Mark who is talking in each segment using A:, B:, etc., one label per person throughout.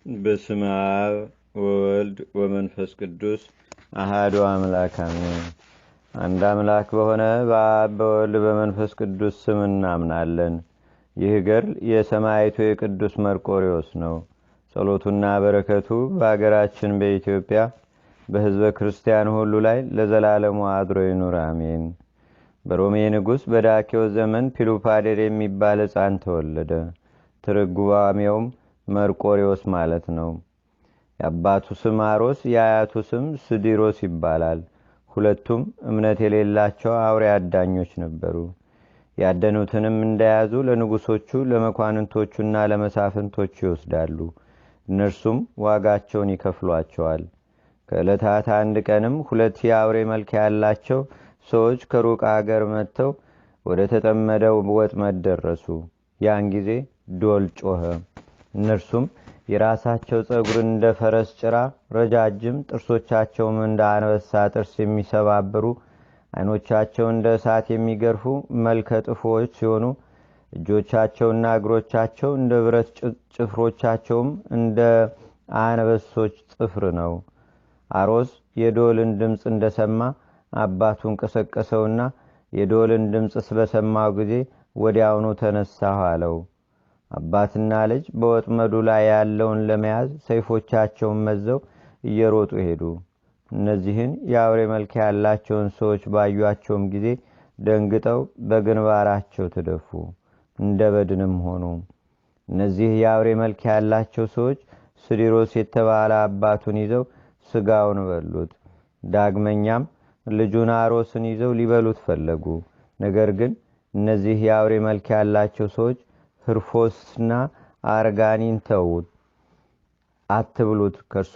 A: በስመ አብ ወወልድ ወመንፈስ ቅዱስ አሐዱ አምላክ አሜን። አንድ አምላክ በሆነ በአብ በወልድ በመንፈስ ቅዱስ ስም እናምናለን። ይህ ገድል የሰማዕቱ የቅዱስ መርቆሬዎስ ነው። ጸሎቱና በረከቱ በአገራችን በኢትዮጵያ በሕዝበ ክርስቲያን ሁሉ ላይ ለዘላለሙ አድሮ ይኑር አሜን። በሮሜ ንጉሥ በዳኪዎስ ዘመን ፒሉፓዴር የሚባል ሕፃን ተወለደ። ትርጓሜውም መርቆሬዎስ ማለት ነው። የአባቱ ስም አሮስ የአያቱ ስም ስዲሮስ ይባላል። ሁለቱም እምነት የሌላቸው አውሬ አዳኞች ነበሩ። ያደኑትንም እንደያዙ ለንጉሶቹ ለመኳንንቶቹና ለመሳፍንቶቹ ይወስዳሉ። እነርሱም ዋጋቸውን ይከፍሏቸዋል። ከዕለታት አንድ ቀንም ሁለት የአውሬ መልክ ያላቸው ሰዎች ከሩቅ አገር መጥተው ወደ ተጠመደው ወጥመድ ደረሱ። ያን ጊዜ ዶል ጮኸ። እነርሱም የራሳቸው ፀጉር እንደ ፈረስ ጭራ ረጃጅም፣ ጥርሶቻቸውም እንደ አንበሳ ጥርስ የሚሰባብሩ፣ ዓይኖቻቸው እንደ እሳት የሚገርፉ መልከ ጥፉዎች ሲሆኑ እጆቻቸውና እግሮቻቸው እንደ ብረት ጭፍሮቻቸውም እንደ አንበሶች ጥፍር ነው። አሮስ የዶልን ድምፅ እንደሰማ አባቱን ቀሰቀሰውና የዶልን ድምፅ በሰማው ጊዜ ወዲያውኑ ተነሳሁ አለው። አባትና ልጅ በወጥመዱ ላይ ያለውን ለመያዝ ሰይፎቻቸውን መዘው እየሮጡ ሄዱ። እነዚህን የአውሬ መልክ ያላቸውን ሰዎች ባዩአቸውም ጊዜ ደንግጠው በግንባራቸው ተደፉ፣ እንደ በድንም ሆኑ። እነዚህ የአውሬ መልክ ያላቸው ሰዎች ስዲሮስ የተባለ አባቱን ይዘው ስጋውን በሉት። ዳግመኛም ልጁን አሮስን ይዘው ሊበሉት ፈለጉ። ነገር ግን እነዚህ የአውሬ መልክ ያላቸው ሰዎች ህርፎስና አርጋኒን ተዉት፣ አትብሉት፣ ከእርሱ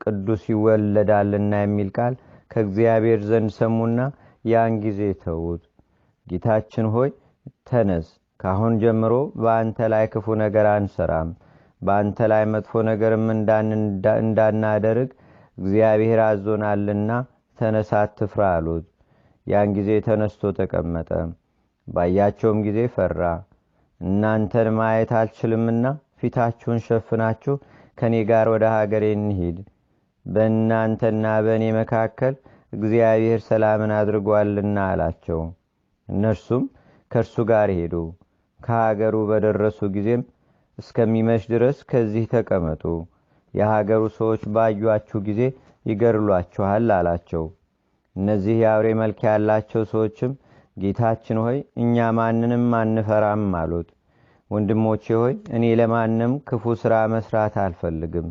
A: ቅዱስ ይወለዳልና የሚል ቃል ከእግዚአብሔር ዘንድ ሰሙና ያን ጊዜ ተዉት። ጌታችን ሆይ ተነስ፣ ካሁን ጀምሮ በአንተ ላይ ክፉ ነገር አንሰራም፣ በአንተ ላይ መጥፎ ነገርም እንዳናደርግ እግዚአብሔር አዞናልና ተነስ፣ አትፍራ አሉት። ያን ጊዜ ተነስቶ ተቀመጠ። ባያቸውም ጊዜ ፈራ። እናንተን ማየት አልችልምና ፊታችሁን ሸፍናችሁ ከኔ ጋር ወደ ሀገሬ እንሂድ። በእናንተና በእኔ መካከል እግዚአብሔር ሰላምን አድርጓልና አላቸው። እነርሱም ከእርሱ ጋር ሄዱ። ከሀገሩ በደረሱ ጊዜም እስከሚመሽ ድረስ ከዚህ ተቀመጡ፣ የሀገሩ ሰዎች ባዩአችሁ ጊዜ ይገድሏችኋል አላቸው። እነዚህ የአውሬ መልክ ያላቸው ሰዎችም ጌታችን ሆይ እኛ ማንንም አንፈራም አሉት። ወንድሞቼ ሆይ እኔ ለማንም ክፉ ሥራ መስራት አልፈልግም፣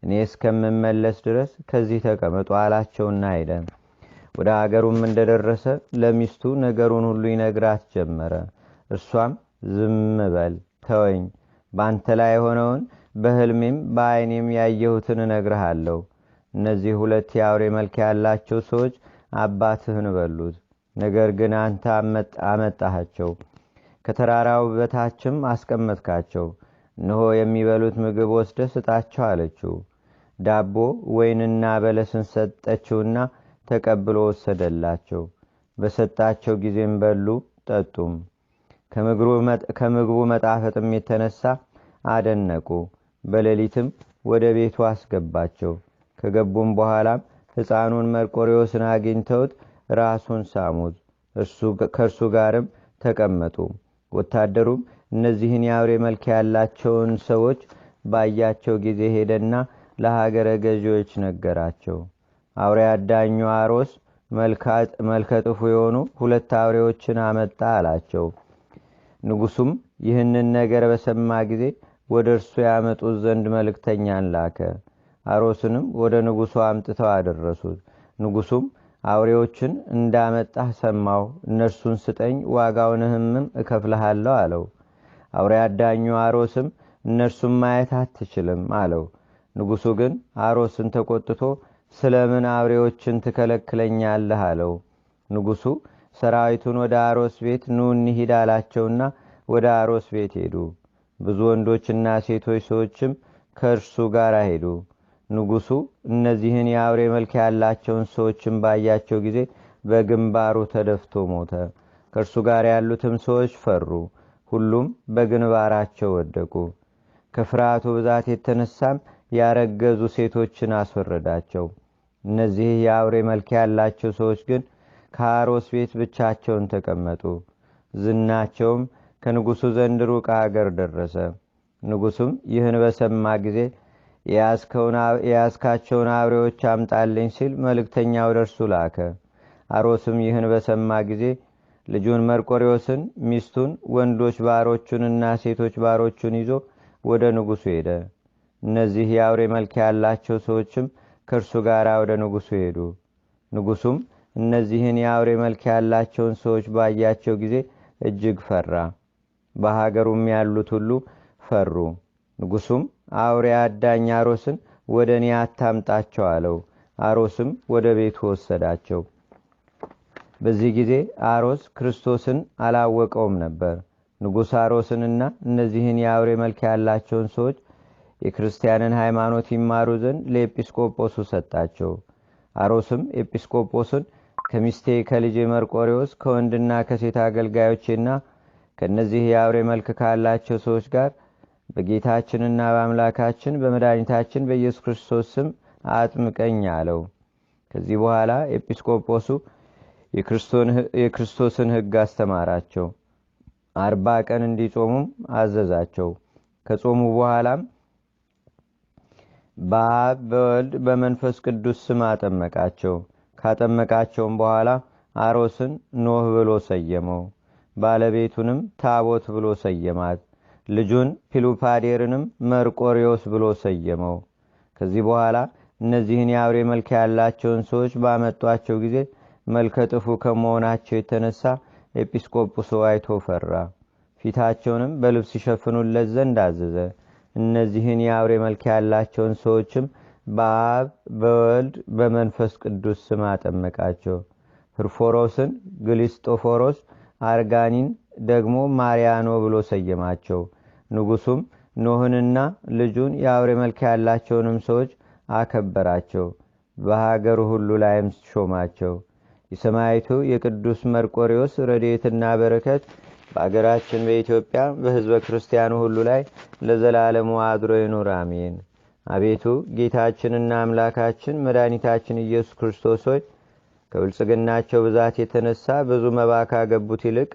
A: እኔ እስከምመለስ ድረስ ከዚህ ተቀመጡ አላቸውና ሄደ። ወደ አገሩም እንደደረሰ ለሚስቱ ነገሩን ሁሉ ይነግራት ጀመረ። እርሷም ዝም በል ተወኝ፣ በአንተ ላይ የሆነውን በሕልሜም በዓይኔም ያየሁትን እነግርሃለሁ። እነዚህ ሁለት የአውሬ መልክ ያላቸው ሰዎች አባትህን በሉት፣ ነገር ግን አንተ አመጣሃቸው፣ ከተራራው በታችም አስቀመጥካቸው። እነሆ የሚበሉት ምግብ ወስደ ስጣቸው አለችው። ዳቦ ወይንና በለስን ሰጠችውና ተቀብሎ ወሰደላቸው። በሰጣቸው ጊዜም በሉ ጠጡም። ከምግቡ መጣፈጥም የተነሳ አደነቁ። በሌሊትም ወደ ቤቱ አስገባቸው። ከገቡም በኋላም ሕፃኑን መርቆሬዎስን አግኝተውት ራሱን ሳሙት፣ ከእርሱ ጋርም ተቀመጡ። ወታደሩም እነዚህን የአውሬ መልክ ያላቸውን ሰዎች ባያቸው ጊዜ ሄደና ለሀገረ ገዢዎች ነገራቸው። አውሬ አዳኙ አሮስ መልከጥፉ የሆኑ ሁለት አውሬዎችን አመጣ አላቸው። ንጉሱም ይህንን ነገር በሰማ ጊዜ ወደ እርሱ ያመጡት ዘንድ መልእክተኛን ላከ። አሮስንም ወደ ንጉሱ አምጥተው አደረሱት። ንጉሱም አውሬዎችን እንዳመጣህ ሰማው፣ እነርሱን ስጠኝ፣ ዋጋውንህምም እከፍልሃለሁ አለው። አውሬ አዳኙ አሮስም እነርሱን ማየት አትችልም አለው። ንጉሱ ግን አሮስን ተቆጥቶ ስለምን አውሬዎችን ትከለክለኛለህ አለው። ንጉሱ ሰራዊቱን ወደ አሮስ ቤት ኑ እንሂድ አላቸውና ወደ አሮስ ቤት ሄዱ። ብዙ ወንዶችና ሴቶች ሰዎችም ከእርሱ ጋር ሄዱ። ንጉሱ እነዚህን የአውሬ መልክ ያላቸውን ሰዎችን ባያቸው ጊዜ በግንባሩ ተደፍቶ ሞተ። ከእርሱ ጋር ያሉትም ሰዎች ፈሩ፣ ሁሉም በግንባራቸው ወደቁ። ከፍርሃቱ ብዛት የተነሳም ያረገዙ ሴቶችን አስወረዳቸው። እነዚህ የአውሬ መልክ ያላቸው ሰዎች ግን ከአሮስ ቤት ብቻቸውን ተቀመጡ። ዝናቸውም ከንጉሡ ዘንድ ሩቅ አገር ደረሰ። ንጉሡም ይህን በሰማ ጊዜ የያዝካቸውን አውሬዎች አምጣልኝ ሲል መልእክተኛ ወደ እርሱ ላከ። አሮስም ይህን በሰማ ጊዜ ልጁን መርቆሬዎስን፣ ሚስቱን፣ ወንዶች ባሮቹንና ሴቶች ባሮቹን ይዞ ወደ ንጉሡ ሄደ። እነዚህ የአውሬ መልክ ያላቸው ሰዎችም ከእርሱ ጋር ወደ ንጉሡ ሄዱ። ንጉሡም እነዚህን የአውሬ መልክ ያላቸውን ሰዎች ባያቸው ጊዜ እጅግ ፈራ። በሀገሩም ያሉት ሁሉ ፈሩ። ንጉሡም አውሬ አዳኝ አሮስን ወደ እኔ አታምጣቸው አለው። አሮስም ወደ ቤቱ ወሰዳቸው። በዚህ ጊዜ አሮስ ክርስቶስን አላወቀውም ነበር። ንጉሥ አሮስንና እነዚህን የአውሬ መልክ ያላቸውን ሰዎች የክርስቲያንን ሃይማኖት ይማሩ ዘንድ ለኤጲስቆጶሱ ሰጣቸው። አሮስም ኤጲስቆጶስን ከሚስቴ ከልጄ መርቆሬዎስ ከወንድና ከሴት አገልጋዮቼና ከእነዚህ የአውሬ መልክ ካላቸው ሰዎች ጋር በጌታችንና በአምላካችን በመድኃኒታችን በኢየሱስ ክርስቶስ ስም አጥምቀኝ አለው። ከዚህ በኋላ ኤጲስቆጶሱ የክርስቶስን ሕግ አስተማራቸው። 40 ቀን እንዲጾሙም አዘዛቸው። ከጾሙ በኋላም በአብ በወልድ በመንፈስ ቅዱስ ስም አጠመቃቸው። ካጠመቃቸውም በኋላ አሮስን ኖህ ብሎ ሰየመው። ባለቤቱንም ታቦት ብሎ ሰየማት። ልጁን ፒሉፓዴርንም መርቆሪዎስ ብሎ ሰየመው። ከዚህ በኋላ እነዚህን የአውሬ መልክ ያላቸውን ሰዎች ባመጧቸው ጊዜ መልከ ጥፉ ከመሆናቸው የተነሳ ኤጲስቆጶሱ አይቶ ፈራ። ፊታቸውንም በልብስ ይሸፍኑለት ዘንድ አዘዘ። እነዚህን የአውሬ መልክ ያላቸውን ሰዎችም በአብ በወልድ በመንፈስ ቅዱስ ስም አጠመቃቸው። ፍርፎሮስን ግሊስጦፎሮስ፣ አርጋኒን ደግሞ ማርያኖ ብሎ ሰየማቸው። ንጉሡም ኖህንና ልጁን የአውሬ መልክ ያላቸውንም ሰዎች አከበራቸው። በሀገሩ ሁሉ ላይም ሾማቸው። የሰማይቱ የቅዱስ መርቆሬዎስ ረድኤትና በረከት በአገራችን በኢትዮጵያ በሕዝበ ክርስቲያኑ ሁሉ ላይ ለዘላለሙ አድሮ ይኑር፣ አሜን። አቤቱ ጌታችንና አምላካችን መድኃኒታችን ኢየሱስ ክርስቶስ ሆይ ከብልጽግናቸው ብዛት የተነሳ ብዙ መባ ካገቡት ይልቅ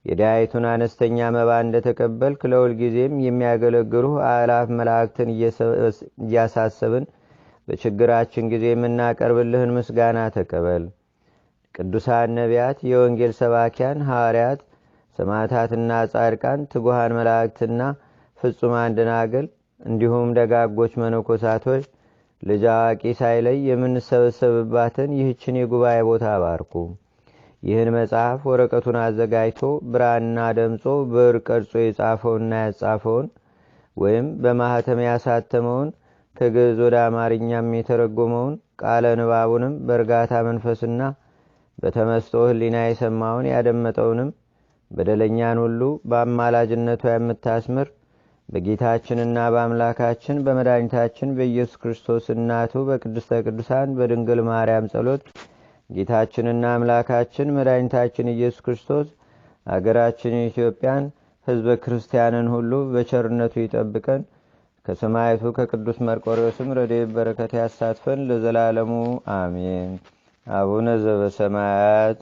A: የዳያይቱን አነስተኛ መባ እንደተቀበልክ ለሁል ጊዜም የሚያገለግሉ አእላፍ መላእክትን እያሳሰብን በችግራችን ጊዜ የምናቀርብልህን ምስጋና ተቀበል። ቅዱሳን ነቢያት፣ የወንጌል ሰባኪያን ሐዋርያት፣ ሰማዕታትና ጻድቃን፣ ትጉሃን መላእክትና ፍጹማን ደናግል እንዲሁም ደጋጎች መነኮሳቶች ልጅ አዋቂ ሳይለይ የምንሰበሰብባትን ይህችን የጉባኤ ቦታ አባርኩ። ይህን መጽሐፍ ወረቀቱን አዘጋጅቶ ብራና ደምጾ ብዕር ቀርጾ የጻፈውና ያጻፈውን ወይም በማኅተም ያሳተመውን ከግዕዝ ወደ አማርኛም የተረጎመውን ቃለ ንባቡንም በእርጋታ መንፈስና በተመስጦ ሕሊና የሰማውን ያደመጠውንም በደለኛን ሁሉ በአማላጅነቷ የምታስምር በጌታችንና በአምላካችን በመድኃኒታችን በኢየሱስ ክርስቶስ እናቱ በቅድስተ ቅዱሳን በድንግል ማርያም ጸሎት ጌታችንና አምላካችን መድኃኒታችን ኢየሱስ ክርስቶስ አገራችን ኢትዮጵያን ሕዝበ ክርስቲያንን ሁሉ በቸርነቱ ይጠብቀን። ከሰማይቱ ከቅዱስ መርቆሬዎስም ረድኤት በረከት ያሳትፈን ለዘላለሙ አሜን። አቡነ ዘበሰማያት